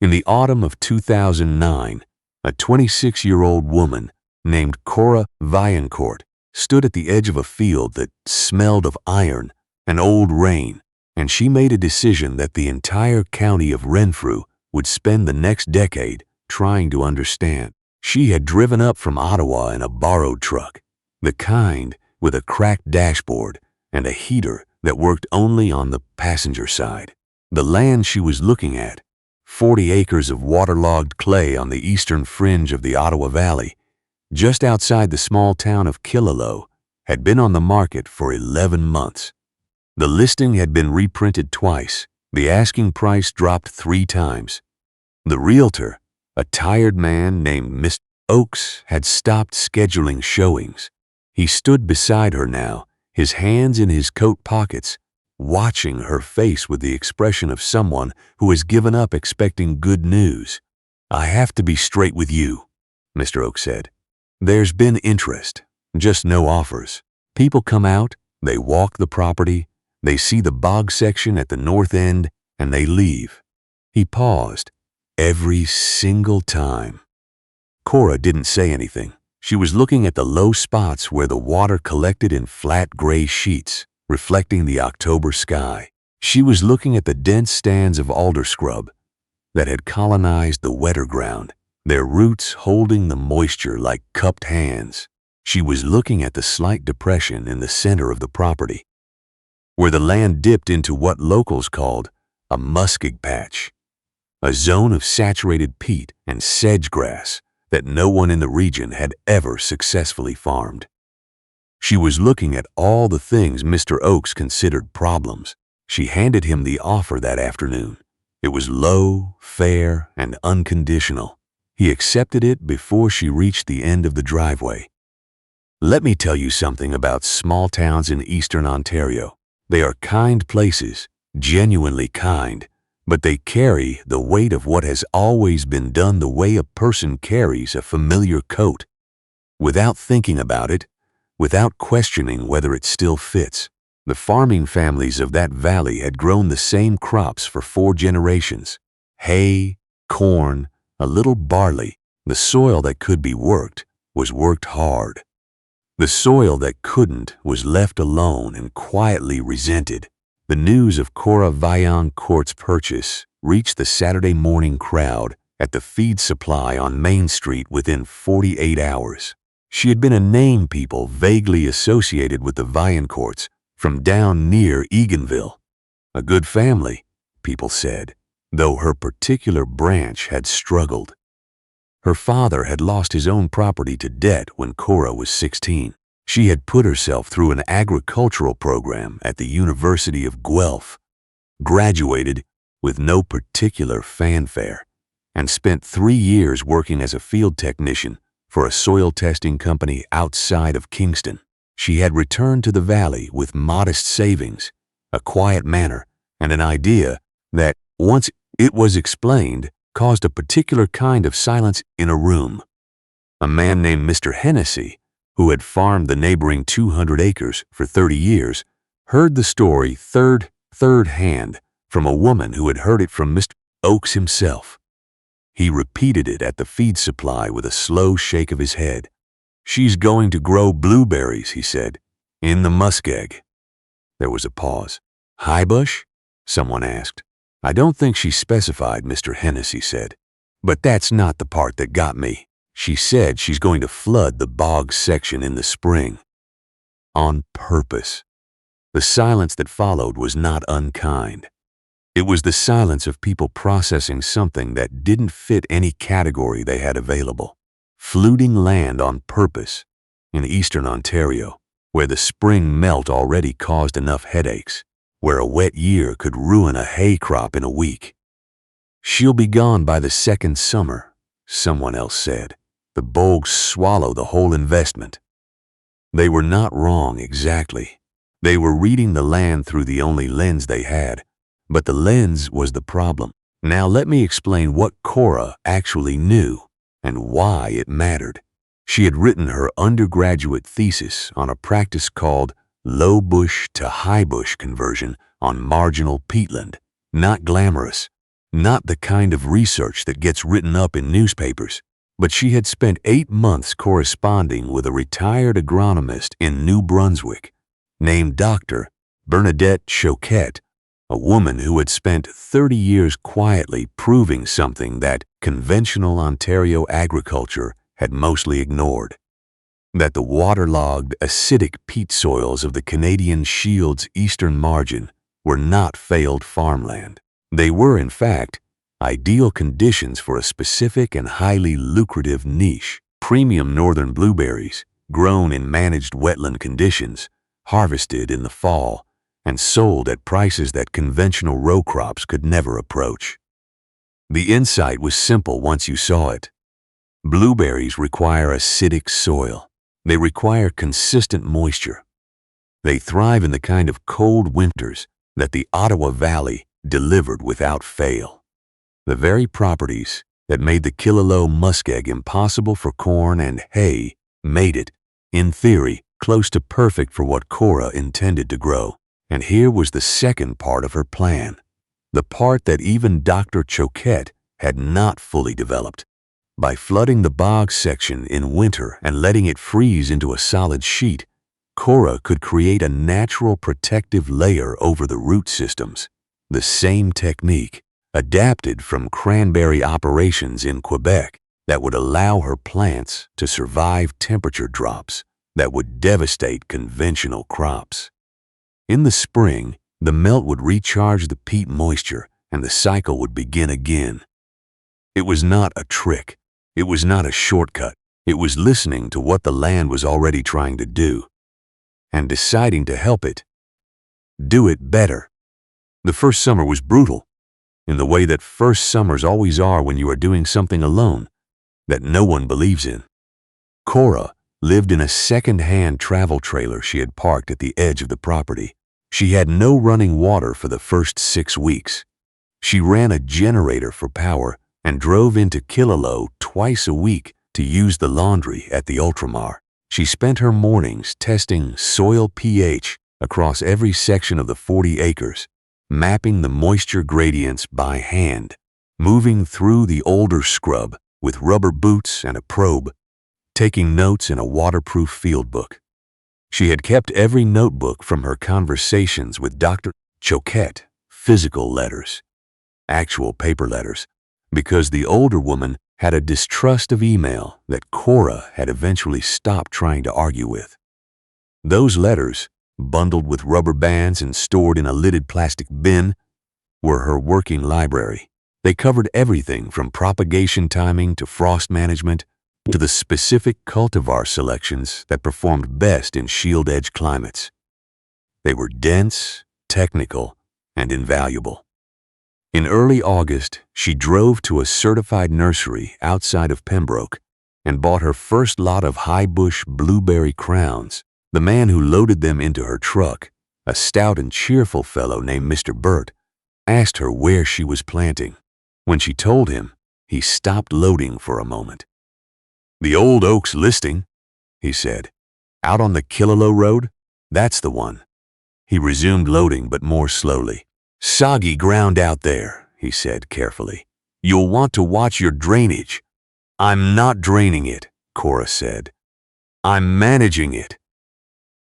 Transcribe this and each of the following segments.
In the autumn of 2009, a 26-year-old woman named Cora Vaillancourt stood at the edge of a field that smelled of iron and old rain, and she made a decision that the entire county of Renfrew would spend the next decade trying to understand. She had driven up from Ottawa in a borrowed truck, the kind with a cracked dashboard and a heater that worked only on the passenger side. The land she was looking at, 40 acres of waterlogged clay on the eastern fringe of the Ottawa Valley, just outside the small town of Killaloe, had been on the market for 11 months. The listing had been reprinted twice. The asking price dropped 3 times. The realtor, a tired man named Mr. Oakes, had stopped scheduling showings. He stood beside her now, his hands in his coat pockets, watching her face with the expression of someone who has given up expecting good news. "I have to be straight with you," Mr. Oakes said. "There's been interest, just no offers. People come out, they walk the property, they see the bog section at the north end, and they leave." He paused. "Every single time." Cora didn't say anything. She was looking at the low spots where the water collected in flat gray sheets, reflecting the October sky. She was looking at the dense stands of alder scrub that had colonized the wetter ground, their roots holding the moisture like cupped hands. She was looking at the slight depression in the center of the property, where the land dipped into what locals called a muskeg patch, a zone of saturated peat and sedge grass that no one in the region had ever successfully farmed. She was looking at all the things Mr. Oakes considered problems. She handed him the offer that afternoon. It was low, fair, and unconditional. He accepted it before she reached the end of the driveway. "Let me tell you something about small towns in eastern Ontario. They are kind places, genuinely kind, but they carry the weight of what has always been done the way a person carries a familiar coat, without thinking about it, without questioning whether it still fits. The farming families of that valley had grown the same crops for 4 generations. Hay, corn, a little barley. The soil that could be worked was worked hard. The soil that couldn't was left alone and quietly resented." The news of Cora Vaillancourt's purchase reached the Saturday morning crowd at the feed supply on Main Street within 48 hours. She had been a name people vaguely associated with the Vaillancourts from down near Eganville. A good family, people said, though her particular branch had struggled. Her father had lost his own property to debt when Cora was 16. She had put herself through an agricultural program at the University of Guelph, graduated with no particular fanfare, and spent 3 years working as a field technician for a soil testing company outside of Kingston. She had returned to the valley with modest savings, a quiet manner, and an idea that, once it was explained, caused a particular kind of silence in a room. A man named Mr. Hennessy, who had farmed the neighboring 200 acres for 30 years, heard the story third hand from a woman who had heard it from Mr. Oakes himself. He repeated it at the feed supply with a slow shake of his head. "She's going to grow blueberries," he said, "in the muskeg." There was a pause. "High bush?" someone asked. "I don't think she specified," Mr. Hennessy said. "But that's not the part that got me. She said she's going to flood the bog section in the spring. On purpose." The silence that followed was not unkind. It was the silence of people processing something that didn't fit any category they had available. Fluting land on purpose in eastern Ontario, where the spring melt already caused enough headaches, where a wet year could ruin a hay crop in a week. "She'll be gone by the second summer," someone else said. "The bogs swallow the whole investment." They were not wrong exactly. They were reading the land through the only lens they had, but the lens was the problem. Now let me explain what Cora actually knew and why it mattered. She had written her undergraduate thesis on a practice called low bush to high bush conversion on marginal peatland. Not glamorous, Not the kind of research that gets written up in newspapers, but she had spent 8 months corresponding with a retired agronomist in New Brunswick named Dr. Bernadette Choquette, a woman who had spent 30 years quietly proving something that conventional Ontario agriculture had mostly ignored: that the waterlogged, acidic peat soils of the Canadian Shield's eastern margin were not failed farmland. They were, in fact, ideal conditions for a specific and highly lucrative niche: premium northern blueberries, grown in managed wetland conditions, harvested in the fall, and sold at prices that conventional row crops could never approach. The insight was simple once you saw it. Blueberries require acidic soil. They require consistent moisture. They thrive in the kind of cold winters that the Ottawa Valley delivered without fail. The very properties that made the Killaloe muskeg impossible for corn and hay made it, in theory, close to perfect for what Cora intended to grow. And here was the second part of her plan, the part that even Dr. Choquette had not fully developed. By flooding the bog section in winter and letting it freeze into a solid sheet, Cora could create a natural protective layer over the root systems. The same technique, adapted from cranberry operations in Quebec, that would allow her plants to survive temperature drops that would devastate conventional crops. In the spring, the melt would recharge the peat moisture and the cycle would begin again. It was not a trick. It was not a shortcut. It was listening to what the land was already trying to do and deciding to help it do it better. The first summer was brutal, in the way that first summers always are when you are doing something alone that no one believes in. Cora lived in a second-hand travel trailer she had parked at the edge of the property. She had no running water for the first 6 weeks. She ran a generator for power and drove into Killaloe twice a week to use the laundry at the Ultramar. She spent her mornings testing soil pH across every section of the 40 acres, mapping the moisture gradients by hand, moving through the older scrub with rubber boots and a probe, taking notes in a waterproof field book. She had kept every notebook from her conversations with Dr. Choquette, physical letters, actual paper letters, because the older woman had a distrust of email that Cora had eventually stopped trying to argue with. Those letters, bundled with rubber bands and stored in a lidded plastic bin, were her working library. They covered everything from propagation timing to frost management to the specific cultivar selections that performed best in shield-edge climates. They were dense, technical, and invaluable. In early August, she drove to a certified nursery outside of Pembroke and bought her first lot of high-bush blueberry crowns. The man who loaded them into her truck, a stout and cheerful fellow named Mr. Burt, asked her where she was planting. When she told him, he stopped loading for a moment. "The Old Oaks listing," he said. "Out on the Killaloe Road? That's the one." He resumed loading, but more slowly. "Soggy ground out there," he said carefully. "You'll want to watch your drainage." "I'm not draining it," Cora said. "I'm managing it."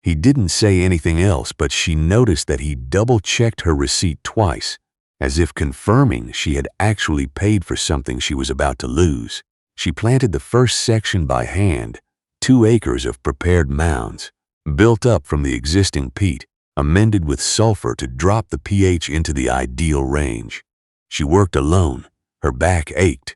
He didn't say anything else, but she noticed that he double-checked her receipt twice, as if confirming she had actually paid for something she was about to lose. She planted the first section by hand, 2 acres of prepared mounds, built up from the existing peat, amended with sulfur to drop the pH into the ideal range. She worked alone. Her back ached.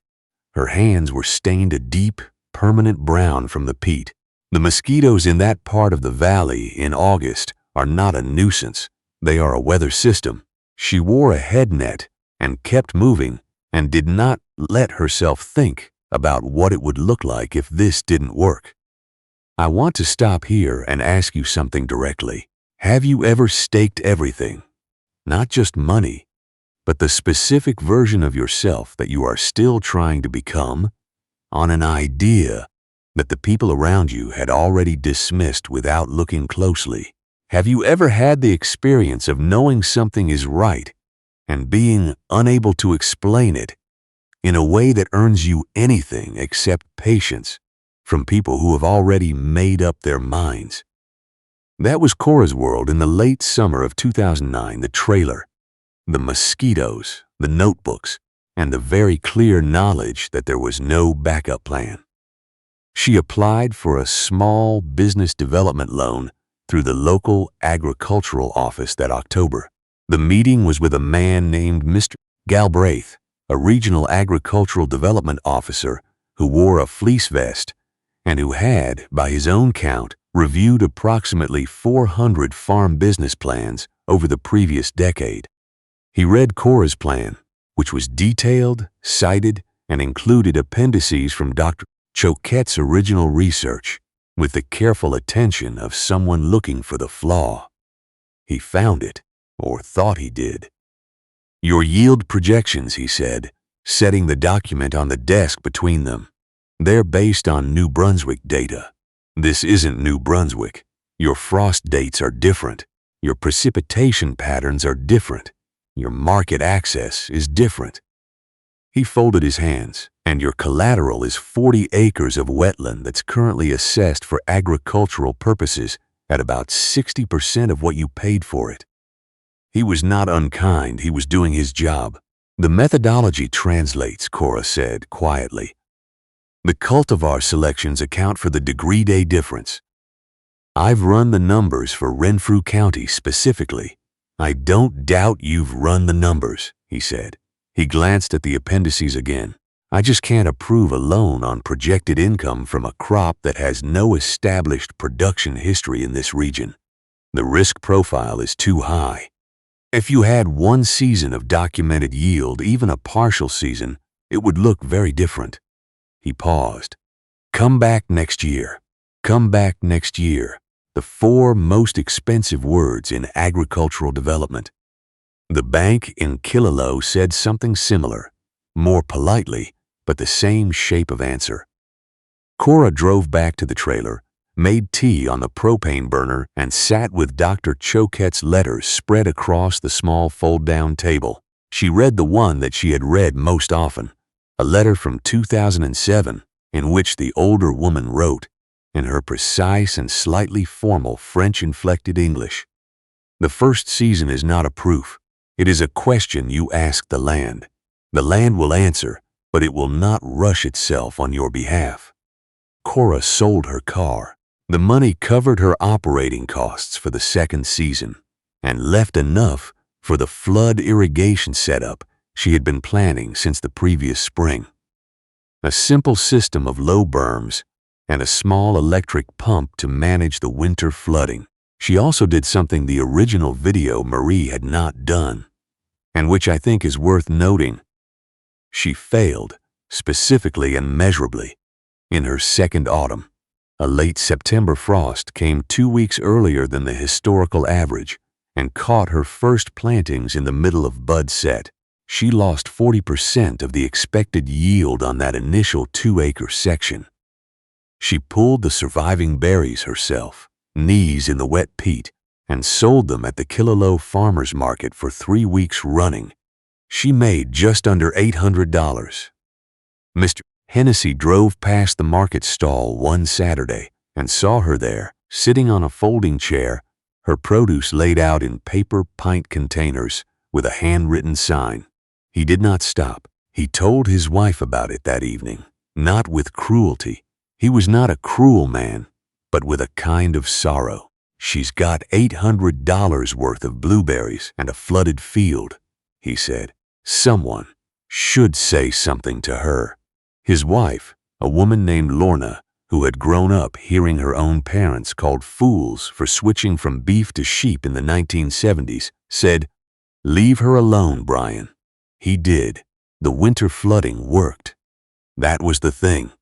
Her hands were stained a deep, permanent brown from the peat. The mosquitoes in that part of the valley in August are not a nuisance. They are a weather system. She wore a head net and kept moving and did not let herself think about what it would look like if this didn't work. I want to stop here and ask you something directly. Have you ever staked everything, not just money, but the specific version of yourself that you are still trying to become, on an idea that the people around you had already dismissed without looking closely? Have you ever had the experience of knowing something is right and being unable to explain it in a way that earns you anything except patience from people who have already made up their minds. That was Cora's world in the late summer of 2009, the trailer, the mosquitoes, the notebooks, and the very clear knowledge that there was no backup plan. She applied for a small business development loan through the local agricultural office that October. The meeting was with a man named Mr. Galbraith, a regional agricultural development officer who wore a fleece vest and who had, by his own count, reviewed approximately 400 farm business plans over the previous decade. He read Cora's plan, which was detailed, cited, and included appendices from Dr. Choquette's original research, with the careful attention of someone looking for the flaw. He found it, or thought he did. "Your yield projections," he said, setting the document on the desk between them. "They're based on New Brunswick data. This isn't New Brunswick. Your frost dates are different. Your precipitation patterns are different. Your market access is different." He folded his hands. "And your collateral is 40 acres of wetland that's currently assessed for agricultural purposes at about 60% of what you paid for it." He was not unkind. He was doing his job. "The methodology translates," Cora said quietly. "The cultivar selections account for the degree day difference. I've run the numbers for Renfrew County specifically." "I don't doubt you've run the numbers," he said. He glanced at the appendices again. "I just can't approve a loan on projected income from a crop that has no established production history in this region. The risk profile is too high. If you had one season of documented yield, even a partial season, it would look very different." He paused. "Come back next year. Come back next year." The 4 most expensive words in agricultural development. The bank in Killaloe said something similar, more politely, but the same shape of answer. Cora drove back to the trailer, made tea on the propane burner, and sat with Dr. Choquette's letters spread across the small fold-down table. She read the one that she had read most often, a letter from 2007 in which the older woman wrote, in her precise and slightly formal French-inflected English, "The first season is not a proof. It is a question you ask the land. The land will answer, but it will not rush itself on your behalf." Cora sold her car. The money covered her operating costs for the second season and left enough for the flood irrigation setup she had been planning since the previous spring. A simple system of low berms and a small electric pump to manage the winter flooding. She also did something the original video Marie had not done, and which I think is worth noting. She failed, specifically and measurably, in her second autumn. A late September frost came 2 weeks earlier than the historical average and caught her first plantings in the middle of bud set. She lost 40% of the expected yield on that initial 2-acre section. She pulled the surviving berries herself, knees in the wet peat, and sold them at the Killaloe Farmers Market for 3 weeks running. She made just under $800. Mr. Hennessy drove past the market stall one Saturday and saw her there, sitting on a folding chair, her produce laid out in paper pint containers with a handwritten sign. He did not stop. He told his wife about it that evening, not with cruelty. He was not a cruel man, but with a kind of sorrow. "She's got $800 worth of blueberries and a flooded field," he said. "Someone should say something to her." His wife, a woman named Lorna, who had grown up hearing her own parents called fools for switching from beef to sheep in the 1970s, said, "Leave her alone, Brian." He did. The winter flooding worked. That was the thing.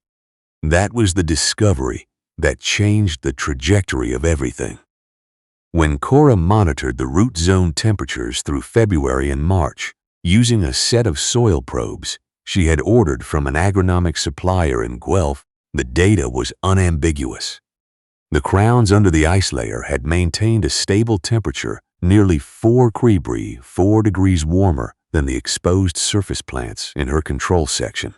That was the discovery that changed the trajectory of everything. When Cora monitored the root zone temperatures through February and March, using a set of soil probes she had ordered from an agronomic supplier in Guelph, the data was unambiguous. The crowns under the ice layer had maintained a stable temperature nearly 4 degrees warmer than the exposed surface plants in her control section.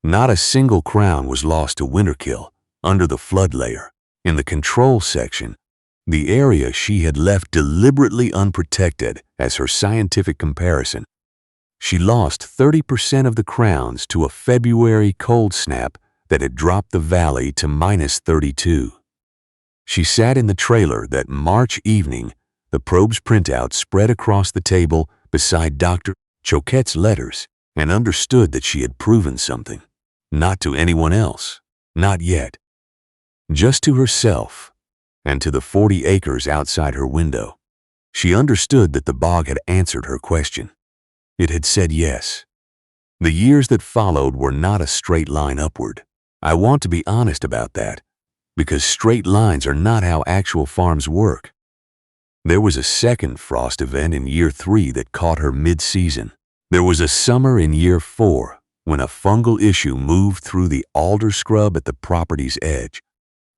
Not a single crown was lost to winterkill under the flood layer. In the control section, the area she had left deliberately unprotected as her scientific comparison, she lost 30% of the crowns to a February cold snap that had dropped the valley to -32. She sat in the trailer that March evening, the probe's printout spread across the table beside Dr. Choquette's letters, and understood that she had proven something. Not to anyone else, not yet. Just to herself, and to the 40 acres outside her window. She understood that the bog had answered her question. It had said yes. The years that followed were not a straight line upward. I want to be honest about that, because straight lines are not how actual farms work. There was a second frost event in year 3 that caught her mid-season. There was a summer in year 4 when a fungal issue moved through the alder scrub at the property's edge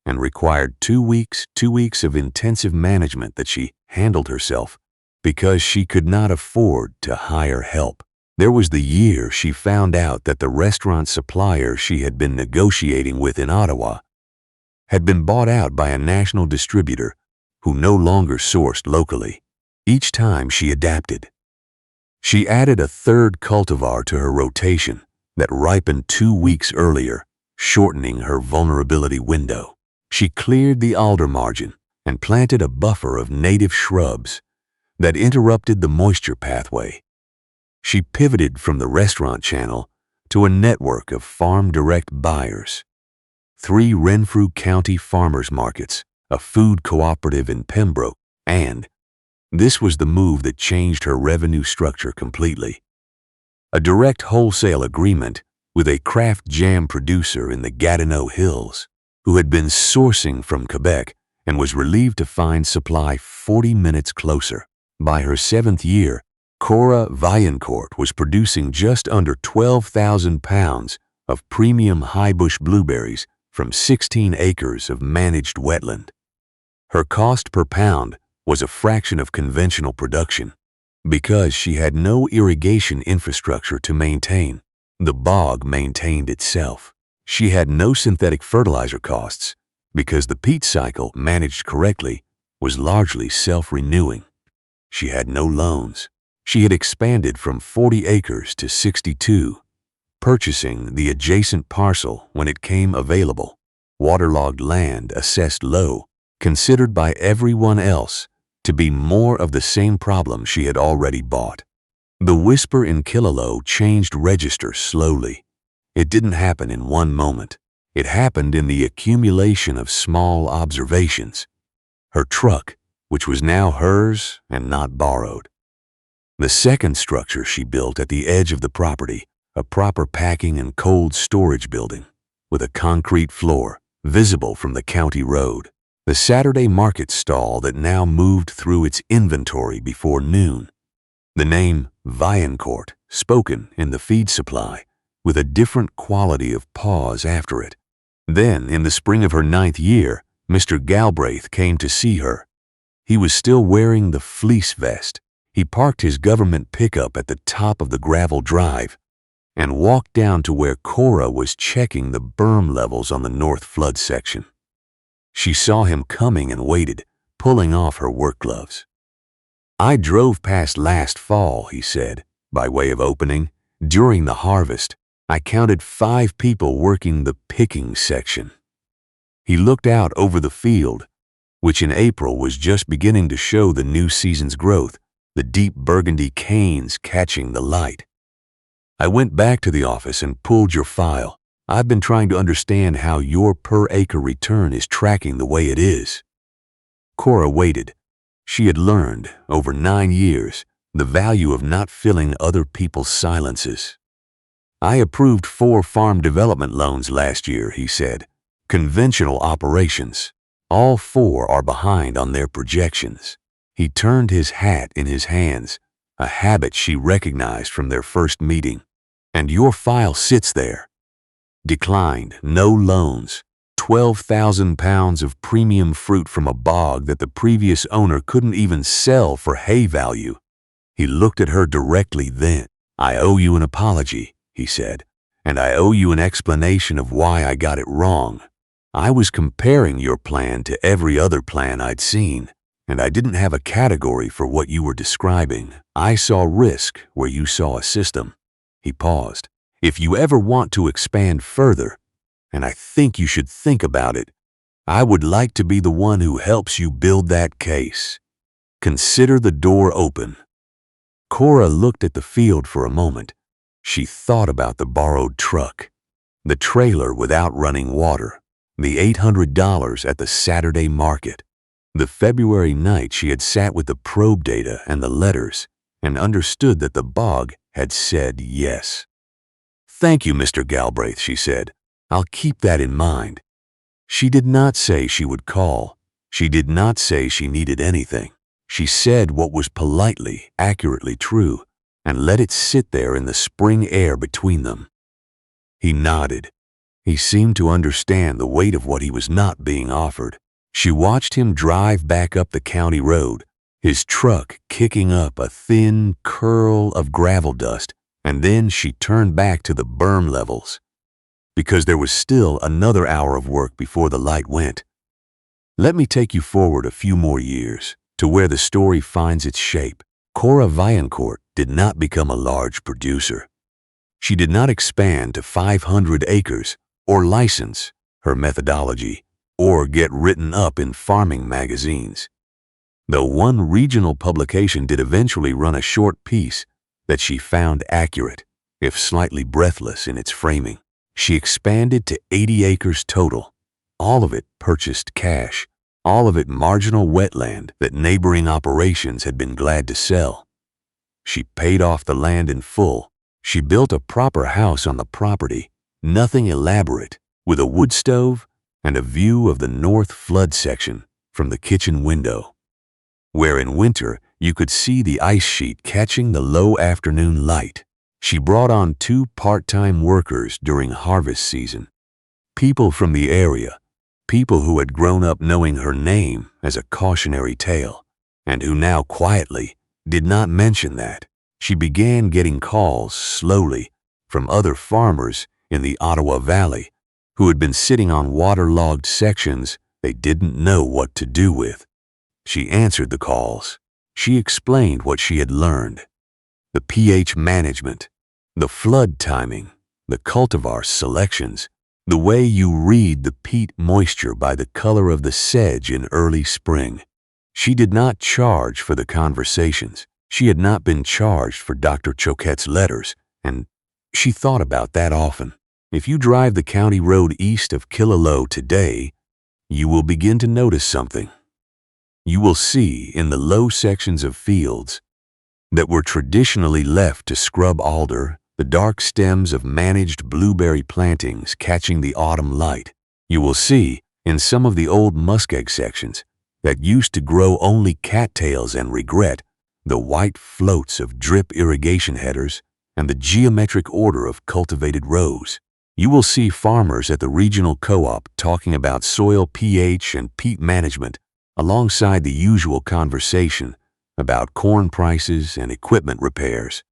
and required 2 weeks of intensive management that she handled herself because she could not afford to hire help. There was the year she found out that the restaurant supplier she had been negotiating with in Ottawa had been bought out by a national distributor who no longer sourced locally. Each time she adapted. She added a third cultivar to her rotation that ripened 2 weeks earlier, shortening her vulnerability window. She cleared the alder margin and planted a buffer of native shrubs that interrupted the moisture pathway. She pivoted from the restaurant channel to a network of farm direct buyers. 3 Renfrew County farmers markets, a food cooperative in Pembroke, and this was the move that changed her revenue structure completely. A direct wholesale agreement with a craft jam producer in the Gatineau Hills who had been sourcing from Quebec and was relieved to find supply 40 minutes closer. By her 7th year, Cora Vaillancourt was producing just under 12,000 pounds of premium high-bush blueberries from 16 acres of managed wetland. Her cost per pound was a fraction of conventional production. Because she had no irrigation infrastructure to maintain, the bog maintained itself. She had no synthetic fertilizer costs because the peat cycle, managed correctly, was largely self-renewing. She had no loans. She had expanded from 40 acres to 62, purchasing the adjacent parcel when it came available. Waterlogged land assessed low, considered by everyone else to be more of the same problem she had already bought. The whisper in Killaloe changed register slowly. It didn't happen in one moment. It happened in the accumulation of small observations. Her truck, which was now hers and not borrowed. The second structure she built at the edge of the property, a proper packing and cold storage building with a concrete floor visible from the county road. The Saturday market stall that now moved through its inventory before noon. The name Vaillancourt spoken in the feed supply with a different quality of pause after it. Then, in the spring of her 9th year, Mr. Galbraith came to see her. He was still wearing the fleece vest. He parked his government pickup at the top of the gravel drive and walked down to where Cora was checking the berm levels on the north flood section. She saw him coming and waited, pulling off her work gloves. "I drove past last fall," he said, by way of opening. "During the harvest, I counted 5 people working the picking section." He looked out over the field, which in April was just beginning to show the new season's growth, the deep burgundy canes catching the light. "I went back to the office and pulled your file. I've been trying to understand how your per-acre return is tracking the way it is." Cora waited. She had learned, over 9 years, the value of not filling other people's silences. "I approved 4 farm development loans last year," he said. "Conventional operations. All 4 are behind on their projections." He turned his hat in his hands, a habit she recognized from their first meeting. "And your file sits there. Declined, no loans, 12,000 pounds of premium fruit from a bog that the previous owner couldn't even sell for hay value. He looked at her directly then. "I owe you an apology," he said, "and I owe you an explanation of why I got it wrong. I was comparing your plan to every other plan I'd seen, and I didn't have a category for what you were describing. I saw risk where you saw a system." He paused. "If you ever want to expand further, and I think you should think about it, I would like to be the one who helps you build that case. Consider the door open." Cora looked at the field for a moment. She thought about the borrowed truck, the trailer without running water, the $800 at the Saturday market, the February night she had sat with the probe data and the letters and understood that the bog had said yes. "Thank you, Mr. Galbraith," she said. "I'll keep that in mind." She did not say she would call. She did not say she needed anything. She said what was politely, accurately true, and let it sit there in the spring air between them. He nodded. He seemed to understand the weight of what he was not being offered. She watched him drive back up the county road, his truck kicking up a thin curl of gravel dust, and then she turned back to the berm levels, because there was still another hour of work before the light went. Let me take you forward a few more years, to where the story finds its shape. Cora Vaillancourt did not become a large producer. She did not expand to 500 acres or license her methodology or get written up in farming magazines. Though one regional publication did eventually run a short piece that she found accurate, if slightly breathless in its framing. She expanded to 80 acres total, all of it purchased cash, all of it marginal wetland that neighboring operations had been glad to sell. She paid off the land in full. She built a proper house on the property, nothing elaborate, with a wood stove and a view of the north flood section from the kitchen window, where in winter you could see the ice sheet catching the low afternoon light. She brought on 2 part-time workers during harvest season, people from the area, people who had grown up knowing her name as a cautionary tale, and who now quietly did not mention that. She began getting calls slowly from other farmers in the Ottawa Valley who had been sitting on waterlogged sections they didn't know what to do with. She answered the calls. She explained what she had learned: the pH management, the flood timing, the cultivar selections, the way you read the peat moisture by the color of the sedge in early spring. She did not charge for the conversations. She had not been charged for Dr. Choquette's letters, and she thought about that often. If you drive the county road east of Killaloe today, you will begin to notice something. You will see in the low sections of fields that were traditionally left to scrub alder the dark stems of managed blueberry plantings catching the autumn light. You will see in some of the old muskeg sections that used to grow only cattails and regret the white floats of drip irrigation headers and the geometric order of cultivated rows. You will see farmers at the regional co-op talking about soil pH and peat management alongside the usual conversation about corn prices and equipment repairs.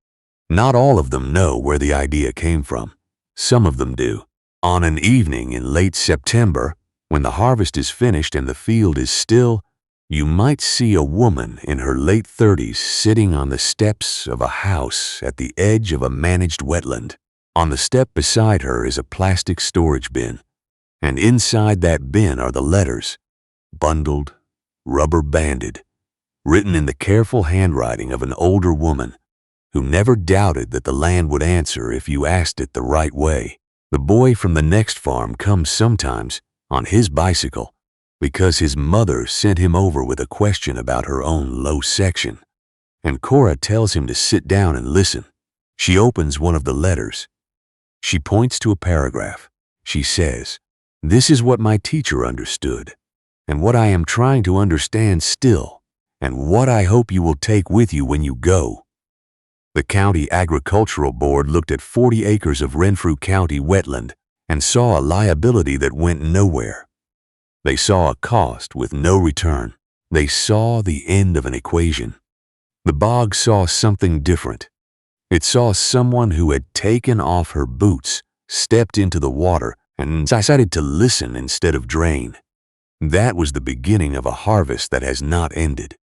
Not all of them know where the idea came from. Some of them do. On an evening in late September, when the harvest is finished and the field is still, you might see a woman in her late 30s sitting on the steps of a house at the edge of a managed wetland. On the step beside her is a plastic storage bin, and inside that bin are the letters, bundled, rubber-banded, written in the careful handwriting of an older woman who never doubted that the land would answer if you asked it the right way. The boy from the next farm comes sometimes on his bicycle because his mother sent him over with a question about her own low section, and Cora tells him to sit down and listen. She opens one of the letters. She points to a paragraph. She says, "This is what my teacher understood, and what I am trying to understand still, and what I hope you will take with you when you go." The county agricultural board looked at 40 acres of Renfrew County wetland and saw a liability that went nowhere. They saw a cost with no return. They saw the end of an equation. The bog saw something different. It saw someone who had taken off her boots, stepped into the water, and decided to listen instead of drain. That was the beginning of a harvest that has not ended.